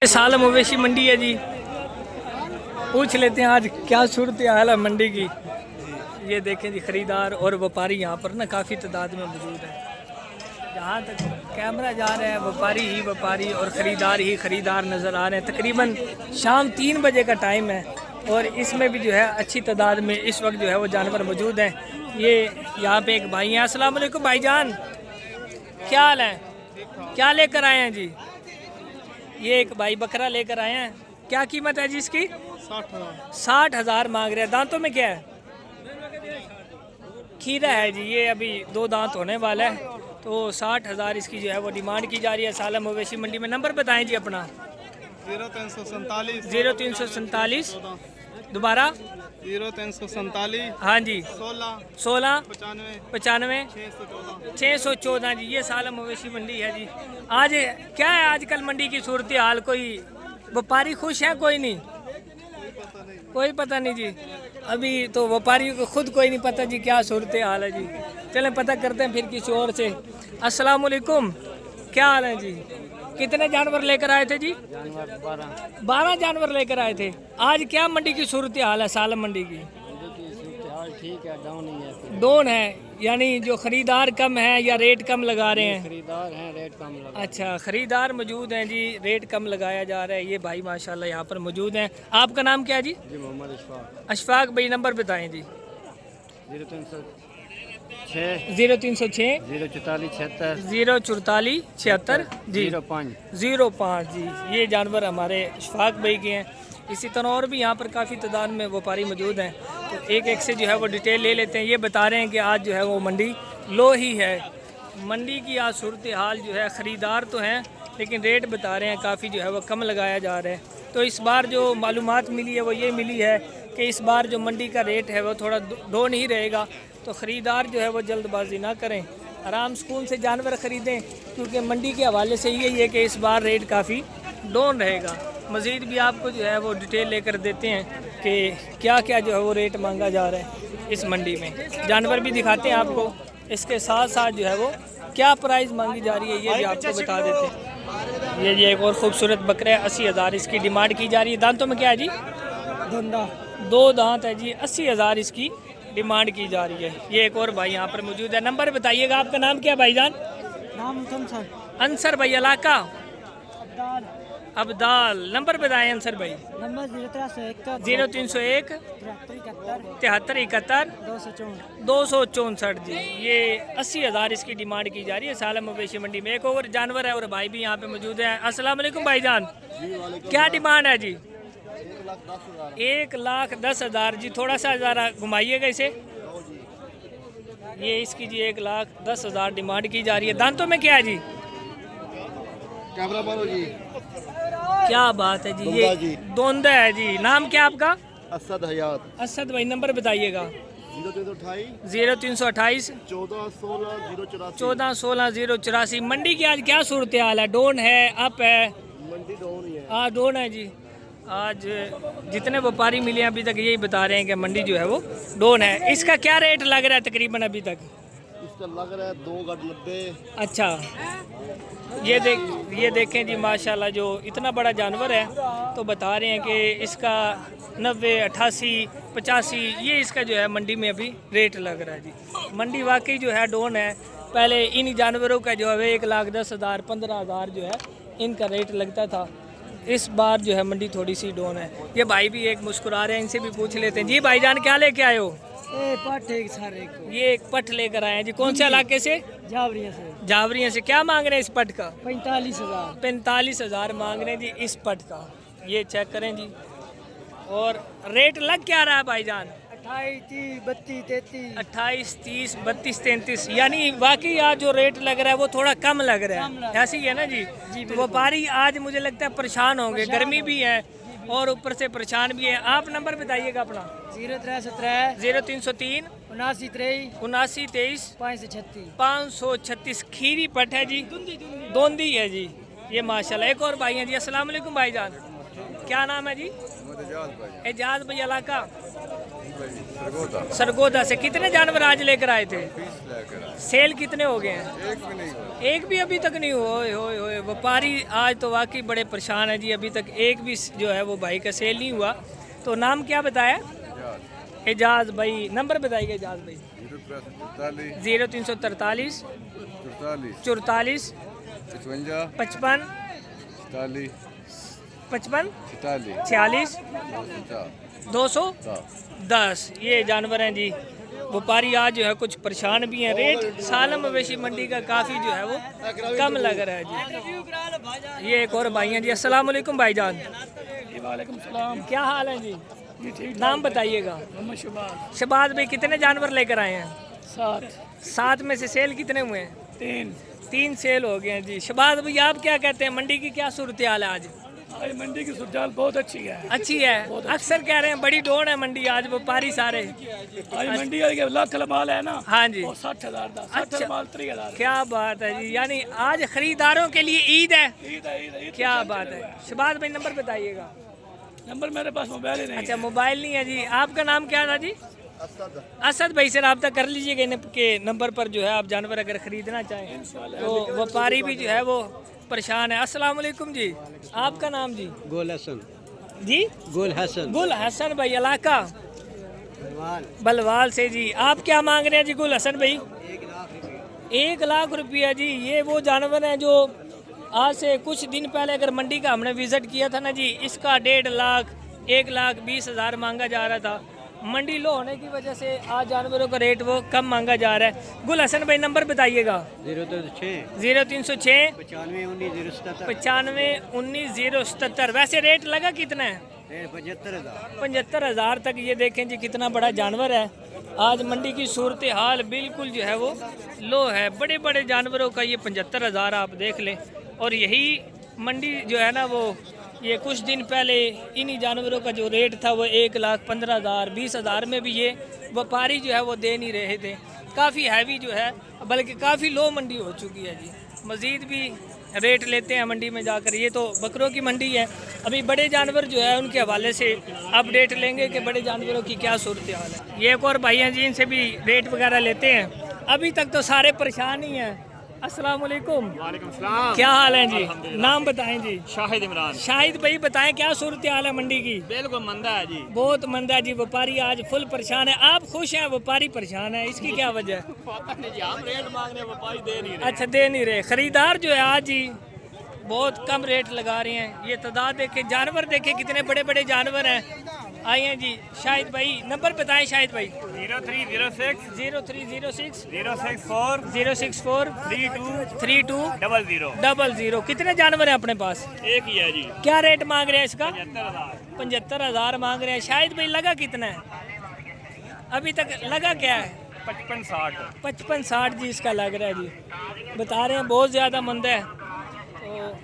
साल मवेशी मंडी है जी, पूछ लेते हैं आज क्या सूरत हाल है मंडी की। ये देखें जी, खरीदार और व्यापारी यहाँ पर ना काफ़ी तादाद में मौजूद है। जहाँ तक कैमरा जा रहा है व्यापारी ही व्यापारी और ख़रीदार ही ख़रीदार नज़र आ रहे हैं। तकरीबन शाम 3 बजे का टाइम है और इसमें भी जो है अच्छी तादाद में इस वक्त जो है वो जानवर मौजूद हैं। ये यहाँ पे एक भाई हैं। अस्सलाम वालेकुम भाईजान, क्या हाल है? क्या लेकर आए हैं जी? ये एक भाई बकरा लेकर आए हैं। क्या कीमत है जी इसकी? 60,000 मांग रहे हैं। दांतों में क्या है? खीरा है जी। ये अभी 2 दांत होने वाला है। तो 60,000 इसकी जो है वो डिमांड की जा रही है साला मवेशी मंडी में। नंबर बताएं जी अपना। 0347 दोबारा 0347 हाँ जी 16 95 614 614 जी। ये साला मवेशी मंडी है जी। आज क्या है आजकल मंडी की सूरत हाल? कोई व्यापारी खुश है? कोई नहीं, कोई पता नहीं जी। अभी तो व्यापारियों को खुद कोई नहीं पता जी क्या सूरत हाल है जी। चलें पता करते हैं फिर किसी और से। अस्सलाम वालेकुम, क्या हाल है जी? कितने जानवर लेकर आए थे जी? 12 जानवर लेकर आए थे। आज क्या मंडी की सूरत हाल है सालम मंडी की? ठीक है, डाउन ही है। डाउन है, यानी जो खरीदार कम है या रेट कम लगा रहे हैं? खरीदार हैं, रेट कम लगा। अच्छा, खरीदार मौजूद हैं जी, रेट कम लगाया जा रहा है। ये भाई माशाल्लाह यहाँ पर मौजूद हैं। आपका नाम क्या है जी? जी मोहम्मद अशफाक। अशफाक भाई, नंबर बताएं जी। 0306 0306 044 76 044 76 जी 05 जी। ये जानवर हमारे अशफाक भाई के हैं। इसी तरह और भी यहाँ पर काफ़ी तादाद में व्यापारी मौजूद हैं। तो एक एक से जो है वो डिटेल ले लेते हैं। ये बता रहे हैं कि आज जो है वो मंडी लो ही है। मंडी की आज सूरत हाल जो है, ख़रीदार तो हैं लेकिन रेट बता रहे हैं काफ़ी जो है वो कम लगाया जा रहा है। तो इस बार जो मालूमात मिली है वो ये मिली है कि इस बार जो मंडी का रेट है वो थोड़ा डाउन ही रहेगा। तो ख़रीदार जो है वो जल्दबाजी ना करें, आराम सुकून से जानवर ख़रीदें, क्योंकि मंडी के हवाले से यही है कि इस बार रेट काफ़ी डाउन रहेगा। मज़ीद भी आपको जो है वो डिटेल लेकर देते हैं कि क्या क्या जो है वो रेट मांगा जा रहा है इस मंडी में। जानवर भी दिखाते हैं आपको, इसके साथ साथ जो है वो क्या प्राइस मांगी जा रही है ये भी आपको बता देते हैं। ये एक और खूबसूरत बकरा है, 80,000 इसकी डिमांड की जा रही है। दांतों में क्या है जी? 2 दांत है जी। 80,000 इसकी डिमांड की जा रही है। ये एक और भाई यहाँ पर मौजूद है। नंबर बताइएगा। आपका नाम क्या है भाईजान? नाम अंसर भाई। इलाका? अब्दाल। नंबर बताएं अंसर भाई। नंबर 0301 73 71 264 जी। ये 80,000 इसकी डिमांड की जा रही है साला मवेशी मंडी में। एक और जानवर है और भाई भी यहाँ पे मौजूद है। अस्सलाम वालेकुम भाईजान, क्या डिमांड है जी? 1,10,000 जी। थोड़ा सा ज़रा घुमाइएगा इसे। ये इसकी जी 1,10,000 डिमांड की जा रही है। दांतों में क्या है जी? कैमरा मारो जी। क्या बात है जी, ये दोंदा है जी। नाम क्या आपका? असद हयात। असद भाई, नंबर बताइएगा। 0328 14 16 084। मंडी की आज क्या सूरत हाल है? डाउन है, अप है? मंडी डाउन ही है। हाँ डाउन है जी। आज जितने व्यापारी मिले हैं अभी तक यही बता रहे हैं कि मंडी जो है वो डाउन है। इसका क्या रेट लग रहा है तकरीबन अभी तक? इसका लग रहा है 2,90। अच्छा, ये देखें जी माशाल्लाह, जो इतना बड़ा जानवर है तो बता रहे हैं कि इसका 90 88 85 ये इसका जो है मंडी में अभी रेट लग रहा है जी। मंडी वाकई जो है डाउन है। पहले इन जानवरों का जो है 1,10,000 15,000 जो है इनका रेट लगता था। इस बार जो है मंडी थोड़ी सी डाउन है। ये भाई भी एक मुस्कुरा रहे हैं, इनसे भी पूछ लेते हैं। जी भाईजान, क्या लेके आए हो? ये एक पट लेकर आए हैं जी। कौन से इलाके से? जावरिया से। क्या मांग रहे हैं इस पट का? 45,000 मांग रहे हैं जी इस पट का। ये चेक करें जी। और रेट लग क्या रहा है भाईजान? 28 30 32 33। यानी वाकई आज जो रेट लग रहा है वो थोड़ा कम लग रहा है। ऐसी है ना जी। तो व्यापारी आज मुझे लगता है परेशान होंगे, गर्मी भी है और ऊपर से परेशान भी है। आप नंबर बताइएगा अपना। 0317 0303 79 23 536। खीरी पट है जी, दोंदी है जी। ये माशाल्लाह। एक और भाई हैं जी। अस्सलाम वालेकुम भाईजान, क्या नाम है जी? एजाज भाई। इलाका? सरगोदा से कितने जानवर आज लेकर आए थे? सेल कितने हो गए हैं? एक भी अभी तक नहीं हो। व्यापारी आज तो वाकई बड़े परेशान है जी, अभी तक एक भी जो है वो भाई का सेल नहीं हुआ। तो नाम क्या बताया? एजाज भाई। नंबर बताइए एजाज भाई। 0343 44 55 55 46 210। ये जानवर हैं जी। व्यापारी आज जो है कुछ परेशान भी हैं। रेट सालम मवेशी मंडी का काफ़ी जो है वो कम लग रहा है जी। ये एक और भाई हैं जी। अस्सलाम वालेकुम भाईजान। वालेकुम सलाम। क्या हाल है जी? नाम बताइएगा। शबाज भाई कितने जानवर लेकर आए हैं? 7 में से सेल कितने हुए हैं? 3 सेल हो गए हैं जी। शबाज भाई आप क्या कहते हैं, मंडी की क्या सूरत हाल है आज? मंडी की सूरत बहुत अच्छी है। अच्छी है। अक्सर कह रहे हैं बड़ी डोन है मंडी आज, व्यापारी सारे आज मंडी लाख माल है ना। हाँ जी। 60,000 का। अच्छा। माल 30,000। क्या बात है जी, यानी आज खरीदारों के लिए ईद है। क्या बात है। शबाज भाई नंबर बताइएगा। नंबर मेरे पास मोबाइल ही नहीं। अच्छा मोबाइल नहीं है जी। आपका नाम क्या था जी? असद भाई से रब्ता कर लीजिएगा इनके नंबर पर जो है आप जानवर अगर खरीदना चाहें तो। व्यापारी भी जो है वो परेशान है। अस्सलाम वालेकुम जी। आपका नाम जी? गोल हसन जी। गुल हसन भाई। इलाका बलवाल से जी। आप क्या मांग रहे हैं जी गुल हसन भाई? 1 लाख रुपया जी। ये वो जानवर हैं जो आज से कुछ दिन पहले अगर मंडी का हमने विजिट किया था ना जी, इसका 1.5 लाख 1,20,000 मांगा जा रहा था। मंडी लो होने की वजह से आज जानवरों का रेट वो कम मांगा जा रहा है। गुल हसन भाई नंबर बताइएगा। 0306 95 19 077। वैसे रेट लगा कितना है? 75,000 तक। ये देखें जी कितना बड़ा जानवर है। आज मंडी की सूरत हाल बिल्कुल जो है वो लो है। बड़े बड़े जानवरों का ये 75,000 आप देख लें। और यही मंडी जो है ना वो ये कुछ दिन पहले इन्हीं जानवरों का जो रेट था वो 1,15,000 20,000 में भी ये व्यापारी जो है वो दे नहीं रहे थे। काफ़ी हैवी जो है, बल्कि काफ़ी लो मंडी हो चुकी है जी। मज़ीद भी रेट लेते हैं मंडी में जाकर। ये तो बकरों की मंडी है। अभी बड़े जानवर जो है उनके हवाले से अपडेट लेंगे कि बड़े जानवरों की क्या सूरत हाल है। ये एक और भाई हैं जी, इनसे भी रेट वगैरह लेते हैं। अभी तक तो सारे परेशान ही हैं। अस्सलाम वालेकुम। वालेकुम सलाम। क्या हाल है जी? नाम बताएं जी। शाहिद इमरान। शाहिद भाई बताएं क्या सूरत हाल है मंडी की? बिल्कुल मंदा है जी। बहुत मंदा है जी। व्यापारी आज फुल परेशान है। आप खुश हैं, व्यापारी परेशान है, इसकी क्या वजह है? पता नहीं जी, हम रेट मांग रहे हैं, व्यापारी दे नहीं रहे। अच्छा दे नहीं रहे। खरीदार जो है आज जी बहुत कम रेट लगा रहे हैं। ये तादाद देखे, जानवर देखे कितने बड़े बड़े जानवर हैं। आए हैं जी। शाहिद भाई नंबर बताएं शाहिद भाई। 0306 0306 064 064 32 00 कितने जानवर हैं अपने पास? एक ही है जी। क्या रेट मांग रहे हैं इसका? 75,000। 75,000 मांग रहे हैं। शाहिद भाई लगा कितना है अभी तक? लगा क्या है? 55-60। 55-60 जी इसका लग रहा है जी। बता रहे हैं बहुत ज़्यादा मंदा है। तो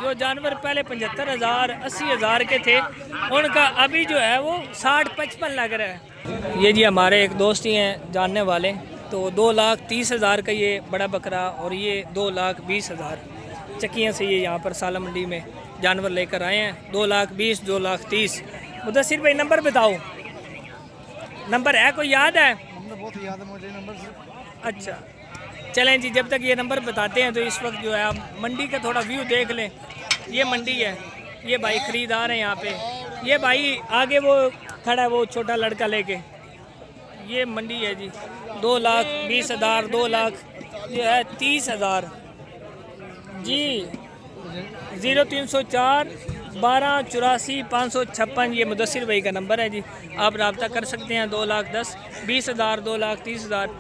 जो जानवर पहले 75,000 80,000 के थे उनका अभी जो है वो 60-55 लग रहा है। ये जी हमारे एक दोस्त ही हैं जानने वाले। तो 2,30,000 का ये बड़ा बकरा और ये 2,20,000 चक्कियाँ से ये यहाँ पर साला मंडी में जानवर लेकर आए हैं। 2,20,000 2,30,000। मुदस्सिर भाई नंबर बताओ। नंबर है कोई याद है? बहुत याद है मुझे नंबर से। अच्छा चलें जी, जब तक ये नंबर बताते हैं तो इस वक्त जो है आप मंडी का थोड़ा व्यू देख लें। ये मंडी है, ये भाई खरीदार हैं यहाँ पे। ये भाई आगे वो खड़ा है वो छोटा लड़का लेके। ये मंडी है जी। 2,20,000 2,00,000 जो है 30,000 जी। 0304 1284 556 ये मुदस्सिर भाई का नंबर है जी। आप रब्ता कर सकते हैं। 2,10,000 20,000 2,30,000।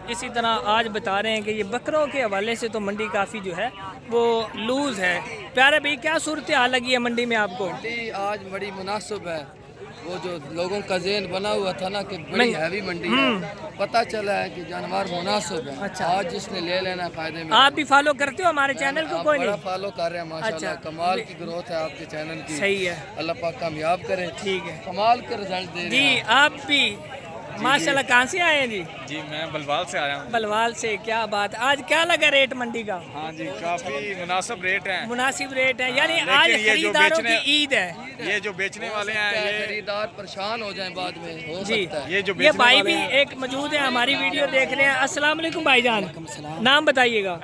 इसी तरह आज बता रहे हैं कि ये बकरों के हवाले से तो मंडी काफ़ी जो है वो लूज़ है। प्यारे भाई क्या सूरत हाल लगी है मंडी में आपको? मंडी आज बड़ी मुनासिब है। वो जो लोगों का ज़हन बना हुआ था ना कि बड़ी हैवी मंडी है, पता चला है कि जानवर मुनासिब है। अच्छा। आज जिसने ले लेना फायदे में। आप भी फॉलो करते हो हमारे चैनल को? कोई बड़ा नहीं फॉलो कर रहे हैं माशाल्लाह। अच्छा। कमाल की ग्रोथ है आपके चैनल की। सही है। अल्लाह पाक कामयाब करे। ठीक है कमाल का रिजल्ट दे रहे जी। हैं। आप भी माशाल्लाह। कहाँ से आए हैं जी? जी मैं बलवाल से आया हूँ। बलवाल से। क्या बात, आज क्या लगा रेट मंडी का? हाँ जी काफी मुनासिब रेट है। मुनासिब रेट है, यानी लेकिन आज ये जो खरीदारों की बेचने- ईद है। ये जो बेचने वाले हैं ये खरीदार परेशान हो जाएं बाद में, हो जी, सकता है। ये जो ये बेचने भाई वाले भी हैं एक मौजूद है, हमारी वीडियो देख रहे हैं। अस्सलाम वालेकुम भाईजान, नाम बताइएगा।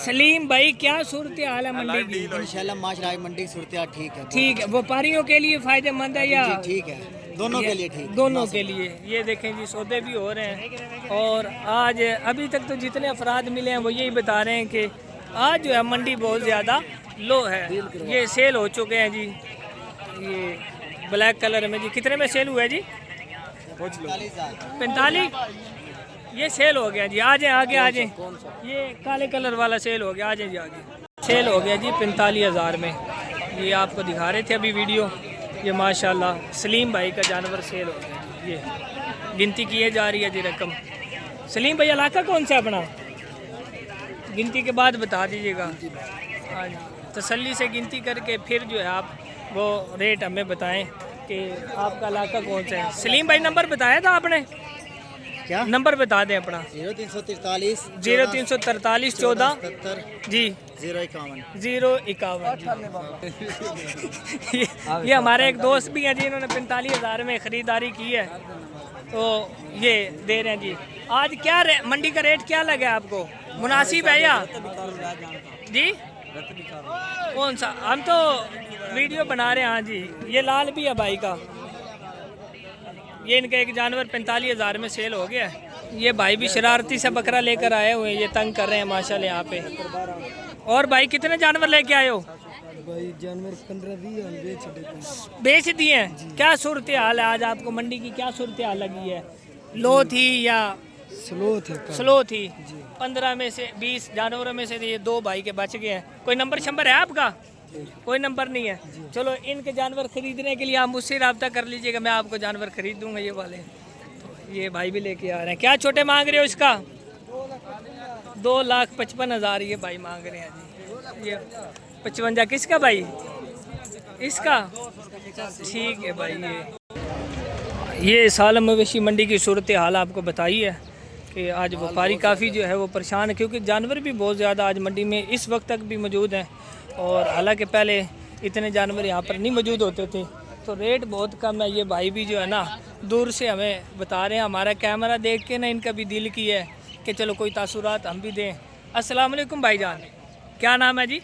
सलीम भाई, क्या सूरत हाल है मंडी की? इंशाल्लाह माशरा मंडी की सूरत ठीक है। ठीक है, व्यापारियों के लिए फायदेमंद है या? ठीक है, दोनों के लिए ठीक। दोनों के लिए। ये देखें जी, सौदे भी हो रहे हैं। और आज अभी तक तो जितने अफराद मिले हैं वो यही बता रहे हैं कि आज जो है मंडी बहुत ज़्यादा लो है। ये सेल हो चुके हैं जी, ये ब्लैक कलर में जी। कितने में सेल हुआ है जी? 45। ये सेल हो गया जी। आ जाए आगे, आ जाए। ये काले कलर वाला सेल हो गया, आ जाए जी आगे। सेल हो गया जी 45,000 में। ये आपको दिखा रहे थे अभी वीडियो। ये माशाल्लाह सलीम भाई का जानवर सेल हो गया जी। ये गिनती किए जा रही है जी रकम। सलीम भाई, इलाका कौन सा अपना? गिनती के बाद बता दीजिएगा। हाँ जी, तसल्ली से गिनती करके फिर जो है आप वो रेट हमें बताएं कि आपका इलाका कौन सा है। सलीम भाई, नंबर बताया था आपने? क्या नंबर बता दें अपना। 0343 0343 14 जी 051। ये हमारे एक दोस्त भी हैं जी, इन्होंने 45,000 में ख़रीदारी की है, तो ये दे रहे हैं जी। आज क्या मंडी का रेट क्या लगा है आपको? मुनासिब है या जी? कौन सा? हम तो वीडियो बना रहे हैं। हाँ जी, ये लाल भी है भाई का। ये इनका एक जानवर 45,000 में सेल हो गया है। ये भाई भी शरारती से बकरा लेकर आए हुए हैं, ये तंग कर रहे हैं माशाल्लाह यहाँ पे। और भाई, कितने जानवर लेके आए हो? भाई जानवर 15-20 बेच दिए हैं। क्या सूरत हाल है आज आपको मंडी की? क्या सूरत हाल लगी है? लो थी या स्लो थी? 15 में से 20 जानवरों में से ये 2 भाई के बच गए हैं। कोई नंबर शंबर है आपका? कोई नंबर नहीं है। चलो, इनके जानवर खरीदने के लिए आप मुझसे रब्ता कर लीजिएगा, मैं आपको जानवर खरीद दूंगा। ये वाले तो ये भाई भी लेके आ रहे हैं। क्या छोटे मांग रहे हो इसका? 2,55,000 ये भाई मांग रहे हैं जी। ये 55 किसका भाई? इसका? ठीक है भाई। ये सालम मवेशी मंडी की सूरत हाल आपको बताई है कि आज व्यापारी काफ़ी जो है वो परेशान है, क्योंकि जानवर भी बहुत ज़्यादा आज मंडी में इस वक्त तक भी मौजूद हैं। और हालांकि पहले इतने जानवर यहाँ पर नहीं मौजूद होते थे, तो रेट बहुत कम है। ये भाई भी जो है ना दूर से हमें बता रहे हैं। हमारा कैमरा देख के ना इनका भी दिल की है कि चलो कोई तासुरात हम भी दें। अस्सलाम वालेकुम भाईजान, क्या नाम है जी?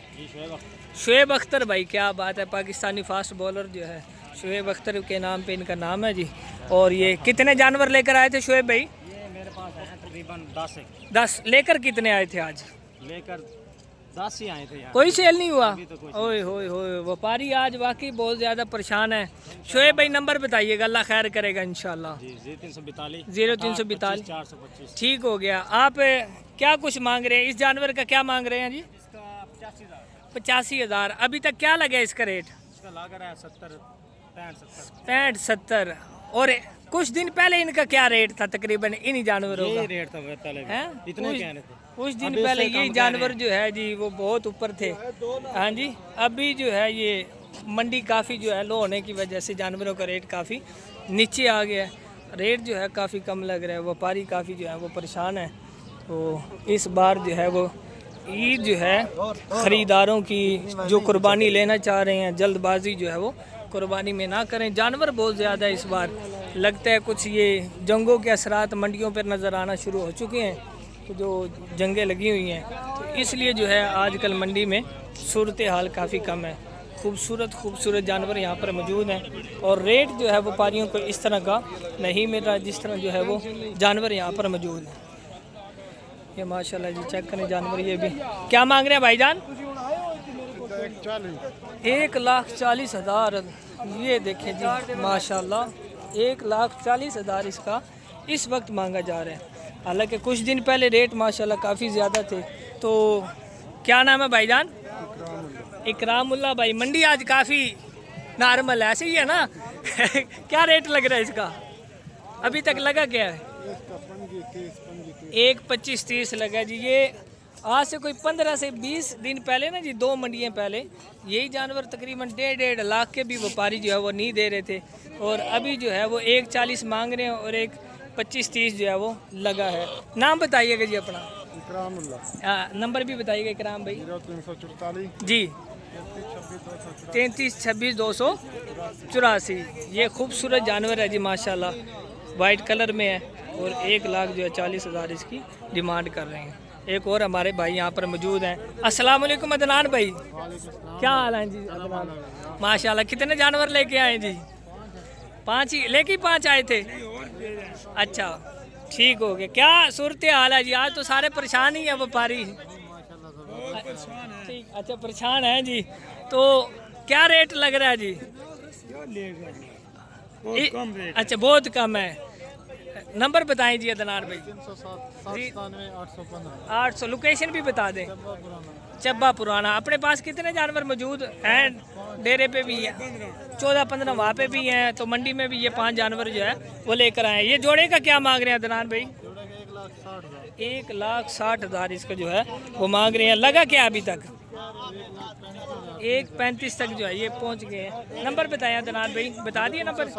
शुएब अख्तर भाई। क्या बात है, पाकिस्तानी फास्ट बॉलर जो है शुएब अख्तर के नाम पे इनका नाम है जी। और ये कितने जानवर लेकर आए थे शुएब भाई? मेरे पास है तकरीबन 10। लेकर कितने आए थे आज? लेकर 10 ही आए थे यार। कोई सेल नहीं हुआ? ओए होए होए, व्यापारी आज वाकई बहुत ज़्यादा परेशान है। शोएब भाई, नंबर बताइएगा, अल्लाह खैर करेगा इंशाल्लाह। 0342 0342 425। ठीक हो गया। आप क्या कुछ मांग रहे हैं? इस जानवर का क्या मांग रहे हैं जी? इसका 85,000। 85,000। अभी तक क्या लगा इसका रेट? इसका लग रहा है 70 65 65 70। और कुछ दिन पहले इनका क्या रेट था तकरीबन इन्हीं जानवरों का? रेट था पहले हैं? इतने कह रहे थे। कुछ दिन पहले यही जानवर जो है जी वो बहुत ऊपर थे। हाँ जी, अभी जो है ये मंडी काफ़ी जो है लो होने की वजह से जानवरों का रेट काफ़ी नीचे आ गया है। रेट जो है काफ़ी कम लग रहा है। व्यापारी काफ़ी जो है वो परेशान है। तो इस बार जो है वो ईद जो है ख़रीदारों की जो कुर्बानी लेना चाह रहे हैं, जल्दबाजी जो है वो कुर्बानी में ना करें। जानवर बहुत ज़्यादा इस बार लगता है कुछ ये जंगों के असरात मंडियों पर नज़र आना शुरू हो चुके हैं, तो जो जंगें लगी हुई हैं, तो इसलिए जो है आजकल मंडी में सूरत हाल काफ़ी कम है। खूबसूरत जानवर यहाँ पर मौजूद हैं और रेट जो है व्यापारियों को इस तरह का नहीं मिल रहा जिस तरह जो है वो जानवर यहाँ पर मौजूद हैं। ये माशाल्लाह जी, चेक करें जानवर। ये भी क्या मांग रहे हैं भाईजान? 1,40,000। ये देखें जी माशाल्लाह, 1,40,000 इसका इस वक्त मांगा जा रहा है। हालांकि कुछ दिन पहले रेट माशाल्लाह काफ़ी ज़्यादा थे। तो क्या नाम है भाईजान? इकरामुल्लाह भाई। मंडी आज काफ़ी नॉर्मल ऐसे ही है ना? क्या रेट लग रहा है इसका? अभी तक लगा क्या है? 1,25,30 लगा जी। ये आज से कोई 15 से 20 दिन पहले ना जी, 2 मंडियाँ पहले यही जानवर तकरीबन 1.5 लाख के भी व्यापारी जो है वो नहीं दे रहे थे, और अभी जो है वो 1,40 मांग रहे हैं और 25-30 जो है वो लगा है। नाम बताइएगा जी अपना। नंबर भी बताइएगा इकराम भाई। 0344 जी 3326-284। ये खूबसूरत जानवर है जी माशाल्लाह, वाइट कलर में है और 1,40,000 इसकी डिमांड कर रहे हैं। एक और हमारे भाई यहाँ पर मौजूद हैं। अस्सलाम वालेकुम अदनान भाई, क्या हाल है जी अदनान? माशाल्लाह, कितने जानवर लेके आए जी? 5 ही लेके 5 आए थे? अच्छा ठीक हो गया। क्या सूरत हाल है जी? आज तो सारे परेशान ही हैं व्यापारी। ठीक, अच्छा परेशान है जी। तो क्या रेट लग रहा है जी? अच्छा बहुत कम है। नंबर बताएं जी अदनान भाई। 800। लोकेशन भी बता दें। चब्बा पुराना। अपने पास कितने जानवर मौजूद हैं? डेरे पे भी है 14-15, वहाँ पे भी हैं, तो मंडी में भी ये 5 जानवर जो है वो लेकर आए हैं। ये जोड़े का क्या मांग रहे हैं अदनान भाई? 1,60,000 इसका जो है वो मांग रहे हैं। लगा क्या अभी तक? 1,35 तक जो है ये पहुंच गए हैं। नंबर बताएं अदनान भाई, बता दिए नंबर जी।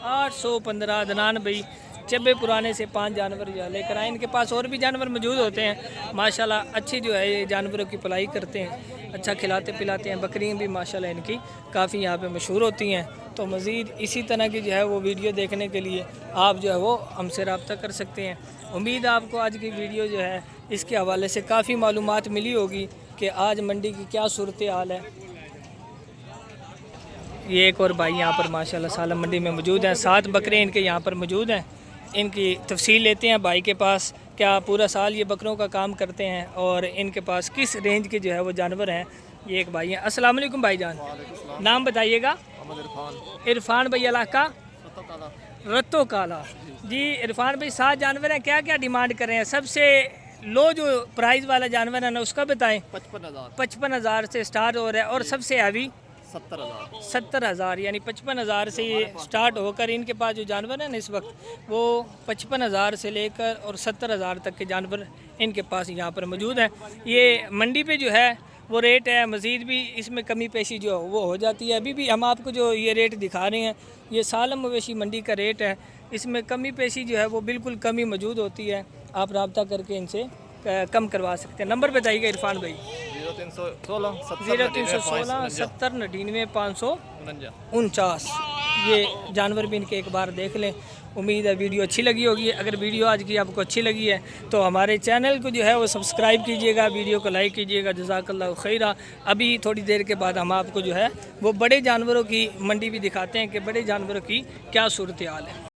815 अदनान भाई चब्बे पुराने से 5 जानवर जो है लेकर आए। इनके पास और भी जानवर मौजूद होते हैं माशाल्लाह, अच्छी जो है ये जानवरों की पलाई करते हैं, अच्छा खिलाते पिलाते हैं। बकरियाँ भी माशाल्लाह इनकी काफ़ी यहाँ पे मशहूर होती हैं। तो मज़ीद इसी तरह की जो है वो वीडियो देखने के लिए आप जो है वो हमसे रब्ता कर सकते हैं। उम्मीद है आपको आज की वीडियो जो है इसके हवाले से काफ़ी मालूमात मिली होगी कि आज मंडी की क्या सूरत हाल है। ये एक और भाई यहाँ पर माशाल्लाह सालम मंडी में मौजूद हैं। 7 बकरे इनके यहाँ पर मौजूद हैं। इनकी तफसील लेते हैं भाई के पास, क्या पूरा साल ये बकरों का काम करते हैं और इनके पास किस रेंज के जो है वो जानवर हैं। ये एक भाई हैं। अस्सलाम वालेकुम भाईजान, नाम बताइएगा। इरफान भाई, इलाका रत्तो काला जी। इरफान भाई 7 जानवर हैं, क्या क्या डिमांड कर रहे हैं? सबसे लो जो प्राइस वाला जानवर है ना उसका बताएं। 55,000 से स्टार्ट हो रहा है और सबसे हैवी 70,000 यानी 55,000 से ये स्टार्ट होकर इनके पास जो जानवर है ना इस वक्त वो 55,000 से लेकर और 70,000 तक के जानवर इनके पास यहाँ पर मौजूद हैं। ये मंडी पे जो है वो रेट है, मज़ीद भी इसमें कमी पेशी जो वो हो जाती है। अभी भी हम आपको जो ये रेट दिखा रहे हैं ये सालम मवेशी मंडी का रेट है, इसमें कमी पेशी जो है वो बिल्कुल कमी मौजूद होती है। आप रब्ता करके इनसे कम करवा सकते हैं। नंबर बताइएगा इरफान भाई। 0316 70 99 549। ये जानवर भी इनके एक बार देख लें। उम्मीद है वीडियो अच्छी लगी होगी। अगर वीडियो आज की आपको अच्छी लगी है तो हमारे चैनल को जो है वो सब्सक्राइब कीजिएगा, वीडियो को लाइक कीजिएगा। जज़ाकल्लाहु खैरा। अभी थोड़ी देर के बाद हम आपको जो है वो बड़े जानवरों की मंडी भी दिखाते हैं कि बड़े जानवरों की क्या सूरत हाल है।